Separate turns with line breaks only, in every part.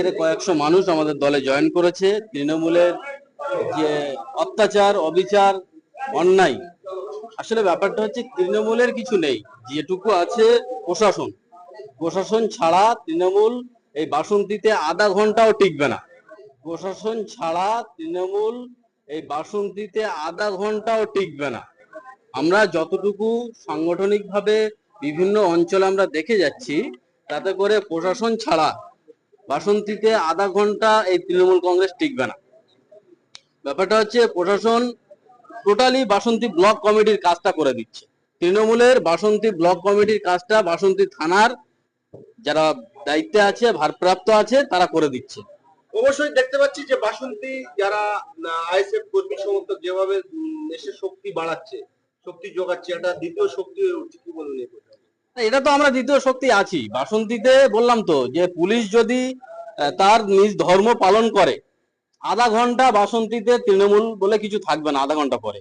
আজকের কয়েকশো মানুষ আমাদের দলে জয়েন করেছে। তৃণমূলের যে অত্যাচার, অবিচার, অন্যায়, আসলে ব্যাপারটা হচ্ছে তৃণমূলের কিছু নেই, যেটুকু আছে প্রশাসন। প্রশাসন ছাড়া তৃণমূল এই বাসন্তীতে আধা ঘন্টাও টিকবে না। প্রশাসন ছাড়া তৃণমূল এই বাসন্তীতে আধা ঘন্টাও টিকবে না। আমরা যতটুকু সাংগঠনিকভাবে বিভিন্ন অঞ্চলে আমরা দেখে যাচ্ছি, তাতে করে প্রশাসন ছাড়া বাসন্তীতে আধা ঘন্টা এই তৃণমূল কংগ্রেস টিকবে না। ব্যাপারটা হচ্ছে প্রশাসন টোটালি বাসন্তী ব্লক কমিটির কাজটা করে দিচ্ছে। তৃণমূলের বাসন্তী ব্লক কমিটির কাজটা বাসন্তী থানার যারা দায়িত্বে আছে, ভারপ্রাপ্ত আছে, তারা করে দিচ্ছে।
অবশ্যই দেখতে পাচ্ছি যে বাসন্তী যারা আইএসএফ কর্মী সমর্থক যেভাবে দেশের শক্তি বাড়াচ্ছে, শক্তি যোগাচ্ছে, একটা দ্বিতীয় শক্তি হয়ে উঠছে, কি বলুন?
এটা তো আমরা দ্বিতীয় শক্তি আছি বাসন্তীতে। বললাম তো যে পুলিশ যদি তার নিজ ধর্ম পালন করে, আধা ঘন্টা বাসন্তীতে তৃণমূল বলে কিছু থাকবে না। আধা ঘন্টা পরে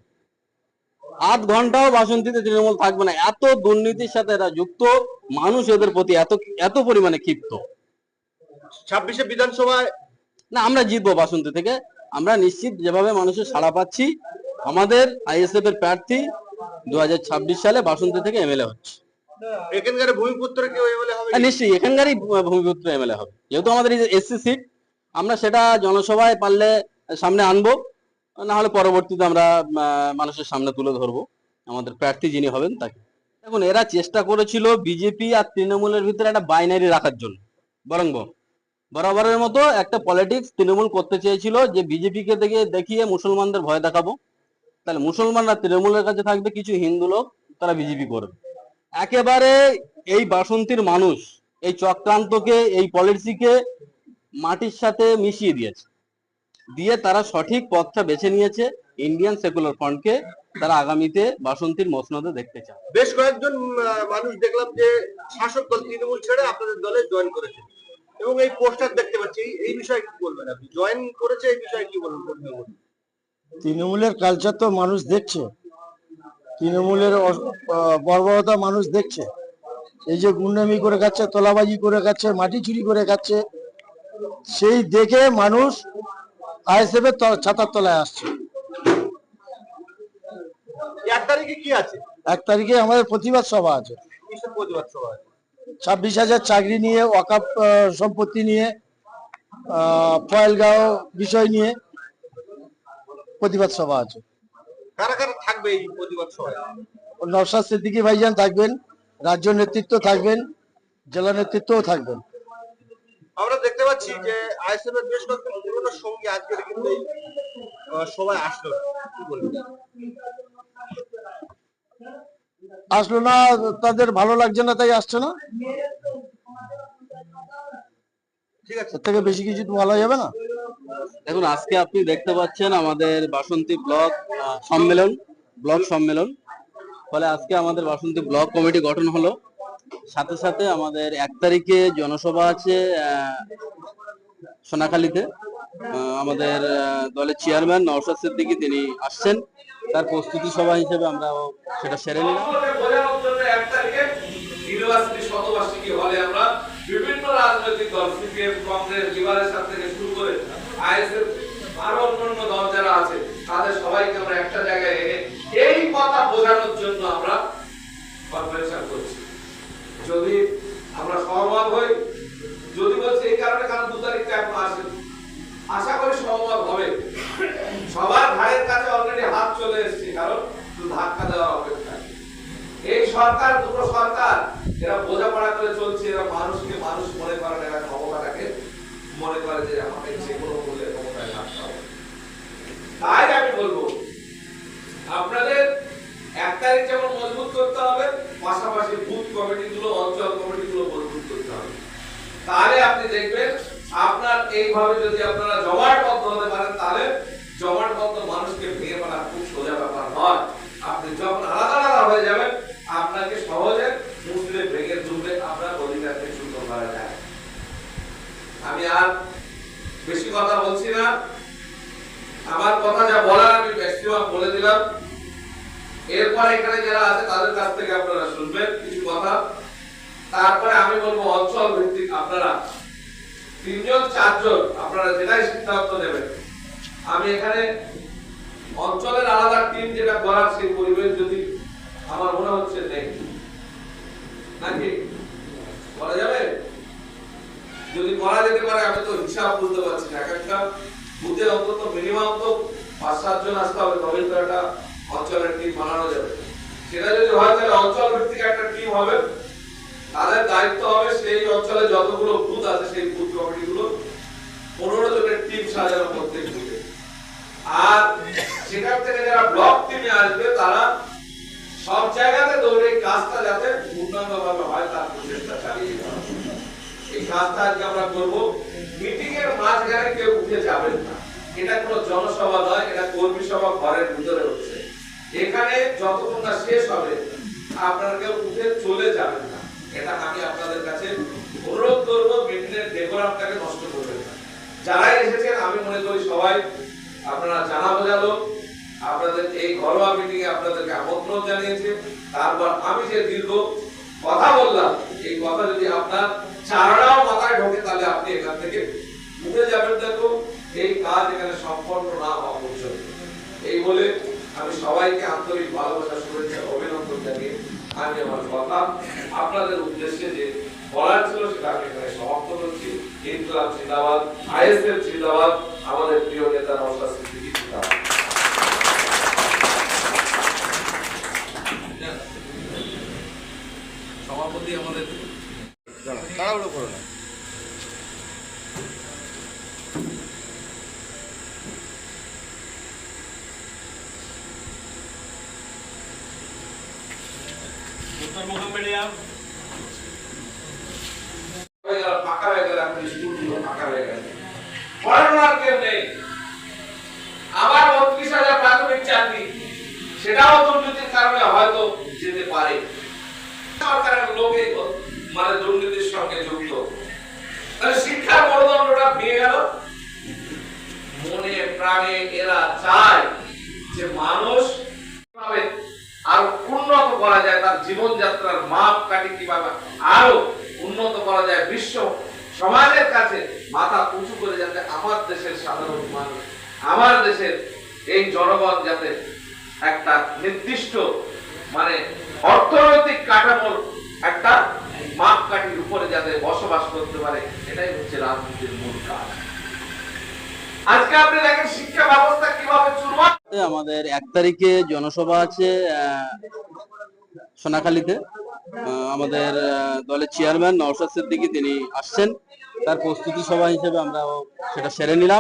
আধ ঘন্টাও বাসন্তীতে তৃণমূল থাকবে না। এত দুর্নীতির সাথে এরা যুক্ত, মানুষ এদের প্রতি এত এত পরিমাণে ক্ষিপ্ত।
26শে বিধানসভায়
না, আমরা জিতবো বাসন্তী থেকে। আমরা নিশ্চিত, যেভাবে মানুষের সাড়া পাচ্ছি, আমাদের আইএসএফ এর প্রার্থী 2026 সালে বাসন্তী থেকে এমএলএ হচ্ছে।
এখানকার ভূমিপুত্র কেউ এমএলএ হবে?
নিশ্চয়ই এখানকারই ভূমিপুত্র এমএলএ হবে, যেহেতু আমাদের এসসি সিট। আমরা সেটা জনসভায় পারলে সামনে আনবো, না হলে পরবর্তীতে আমরা মানুষের সামনে তুলে ধরবো আমাদের প্রার্থী যিনি হবেন তাকে। দেখুন, এরা চেষ্টা করেছিল বিজেপি আর তৃণমূলের ভিতরে একটা বাইনারি রাখার জন্য। বরং বরাবরের মতো একটা পলিটিক্স তৃণমূল করতে চেয়েছিল, যে বিজেপিকে দেখিয়ে মুসলমানদের ভয় দেখাবো, তাহলে মুসলমানরা তৃণমূলের কাছে থাকবে, কিছু হিন্দু লোক তারা বিজেপি করবে। একেবারে এই বাসন্তীর মানুষ এই চক্রান্তকে, এই পলিসিকে মাটির সাথে মিশিয়ে দিয়েছে, দিয়ে তারা সঠিক পথটা বেছে নিয়েছে। ইন্ডিয়ান সেকুলার ফ্রন্টকে তারা আগামীতে বাসন্তীর মসনদে দেখতে চায়।
বেশ কয়েকজন মানুষ দেখলাম যে শাসক দল তৃণমূল ছেড়ে আপনাদের দলে জয়েন করেছে, এবং এই পোস্টার দেখতে পাচ্ছি। এই বিষয়ে কি বলবেন? আপনি জয়েন করেছে, এই বিষয়ে কি বলবেন?
তৃণমূলের কালচার তো মানুষ দেখছে, তৃণমূলের বর্বরতা মানুষ দেখছে। এই যে গুন্ডামি করে খাচ্ছে, তোলাবাজি করে খাচ্ছে, মাটি চুরি করে খাচ্ছে, সেই দেখে মানুষ আইএসএফ এর ছাতার তলায় আসছে।
1 তারিখে কি আছে?
1 তারিখে আমাদের প্রতিবাদ সভা আছে।
কিসের প্রতিবাদ সভা আছে?
26,000 চাকরি নিয়ে, ওয়াকাফ সম্পত্তি নিয়ে, ফয়েলগাঁও বিষয় নিয়ে প্রতিবাদ সভা আছে।
কারা কারা থাকবে এই প্রতিবাদ সভায়?
নওশাদ সিদ্দিকী ভাইজান থাকবেন, রাজ্য নেতৃত্ব থাকবেন, জেলা নেতৃত্বও থাকবেন।
আমরা দেখতে পাচ্ছি যে আইএসএফ এর বেশ কয়েকজন পুরনো সঙ্গী আজকে কিন্তু এই সভায় আসলো, কি বলবেন?
আসলো না, তাদের ভালো লাগছে না, তাই আসছে না।
ঠিক আছে,
এর থেকে বেশি কিছু তো বলা যাবে না।
দেখুন, আজকে আপনি দেখতে পাচ্ছেন আমাদের বাসন্তী ব্লক সম্মেলন। ফলে আজকে আমাদের বাসন্তী ব্লক কমিটি গঠন হলো। সাথে সাথে আমাদের 1 তারিখে জনসভা আছে সোনাখালীতে। আমাদের দলের চেয়ারম্যান নওশাদ সিদ্দিকী তিনি আসছেন, তার প্রস্তুতি সভা হিসেবে আমরা সেটা সেরে নিলাম।
ইউনিভার্সিটি শতবার্ষিকী হলে আমরা বিভিন্ন রাজনৈতিক দল, সিপিএম, কংগ্রেস, লিবারেশন থেকে শুরু করে আইএসএফ, আরো অন্যান্য দল যারা আছে, তাদের সবাইকে আমরা একটা জায়গায় এনে এই কথা বোঝানোর জন্য আমরা কনভেনশন করছি। যদি আমরা সহমত হই, যদি বলছি এই কারণে, কারণ 2 তারিখ এখন আসেন, আশা করি সহমত হবে। সবার ঘাড়ের কাছে অলরেডি হাত চলে এসেছে, কারণ শুধু ধাক্কা দেওয়ার অপেক্ষা। এই সরকার, দুটো সরকার, এরা বোঝাপড়া করে চলছে, এরা মানুষকে মানুষ মনে করে, এরা ক্ষমতাটাকে মনে করে যে আমাকে যে কোনো মূল্যে ক্ষমতায় থাকতে হবে। তাই আমি বলবো, আপনাদের 1 তারিখ যেমন মজবুত করতে হবে, পাশাপাশি বুথ কমিটিগুলো, অঞ্চল কমিটিগুলো মজবুত করতে হবে। তাহলে আপনি দেখবেন, আপনার এইভাবে যদি আপনারা জমাটবদ্ধ হতে পারেন, তাহলে জমাটবদ্ধ মানুষকে ভেঙে ফেলা খুব সোজা ব্যাপার হয়। আপনি যখন আলাদা আলাদা হয়ে যাবেন, আপনাকে সহজে মুসলিম ভেঙে তুলবে, আপনার অধিকারকে চূর্ণ করা যায়। আমি আর বেশি কথা বলছি না, আমার কথা যা বলার আমি ম্যাক্সিমাম বলে দিলাম। এরপর এখানে যারা আছে তাদের কাছ থেকে আপনারা শুনবেন কিছু কথা। তারপরে আমি বলবো অঞ্চল ভিত্তিক আপনারা তিনজন চারজন আপনারা যেটাই সিদ্ধান্ত নেবেন, আমি এখানে অঞ্চলের আলাদা টিম যেটা করার সেই পরিবেশ যদি আমার মনে হচ্ছে নেই, নাকি করা যাবে? যদি করা যেতে পারে, আমি তো হিসাব বুঝতে পারছি না, একটা বুঝে অন্তত মিনিমাম তো 5-7 জন আসতে হবে, তবেই তো একটা অঞ্চলের টিম বানানো যাবে। সেটা যদি হয় তাহলে অঞ্চল ভিত্তিক একটা টিম হবে, তাদের দায়িত্ব হবে সেই অঞ্চলে যতগুলো বুথ আছে সেই বুথ কমিটিগুলো 15 জনের টিম সাজানো প্রত্যেক বুথে। আর সেখান থেকে যারা ব্লক টিমে আসবে তারা সব জায়গাতে দৌড়ে এই কাজটা যাতে পূর্ণাঙ্গভাবে হয় তার প্রচেষ্টা চালিয়ে যাওয়া। এই কাজটা আজকে আমরা করব। মিটিং এর মাঝখানে কেউ উঠে যাবেন না, এটা কোনো জনসভা নয়, এটা কর্মী সভা ঘরের ভিতরে হচ্ছে। এখানে যতক্ষণ না শেষ হবে আপনারা কেউ উঠে চলে যাবেন না, এটা আমি আপনাদের কাছে অনুরোধ করবো। মিটিং এর ডেকোরামটাকে নষ্ট করবেন না। যারাই এসেছেন আমি মনে করি সবাই আপনারা জানা বোঝালো, আপনাদের এই ঘরোয়া মিটিং এ আপনাদেরকে আমন্ত্রণ জানিয়েছে। তারপর আমি যে দীর্ঘ কথা বললাম, এই কথা যদি আপনার চারণাও মাথায় ঢোকে তাহলে আপনি এখান থেকে উঠে যাবেন, দেখো এই কাজ এখানে সম্পন্ন না হওয়া পর্যন্ত। এই বলে আমি সবাইকে আন্তরিক ভালোবাসা, শুভেচ্ছা, অভিনন্দন জানিয়ে আমি আমার কথা আপনাদের উদ্দেশ্যে যে বলার ছিল সেটা আমি এখানে সমাপ্ত করছি। ইনকলাব জিন্দাবাদ, আইএসএফ জিন্দাবাদ, আমাদের প্রিয় নেতা নওশাদ সিদ্দিকী জিন্দাবাদ। সভাপতি আমাদের
তাড়াহুড়ো করো না।
ফাঁকা হয়ে গেল, আপনার স্কুলগুলো ফাঁকা হয়ে গেল, পড়ানোর কেউ নেই। আবার ৩২,০০০ প্রাথমিক চাকরি, সেটাও দুর্নীতির কারণে হয়তো যেতে পারে। সরকারের লোকে মানে দুর্নীতির সঙ্গে যুক্ত, তাহলে শিক্ষার মানদণ্ডটা ভেঙে গেল। মনে প্রাণে এরা চায় যে মানুষ কিভাবে আরো উন্নত করা যায়, তার জীবনযাত্রার মাপকাঠি কিভাবে আরো উন্নত করা যায়, বিশ্ব সমাজের কাছে মাথা উঁচু করে যাতে আমার দেশের সাধারণ মানুষ, আমার দেশের এই জনগণ যাতে একটা নির্দিষ্ট মানে অর্থনৈতিক কাঠামোর একটা মাপকাঠির উপরে যাতে বসবাস করতে পারে, এটাই হচ্ছে রাজনীতির মূল কাজ। আজকে আপনি দেখেন শিক্ষা ব্যবস্থা কিভাবে চুরমার।
আমাদের 1 তারিখে জনসভা আছে সোনাখালীতে। আমাদের দলের চেয়ারম্যান নওশাদ সিদ্দিকী তিনি আসছেন, তার প্রস্তুতি সভা হিসেবে আমরা সেটা সেরে নিলাম।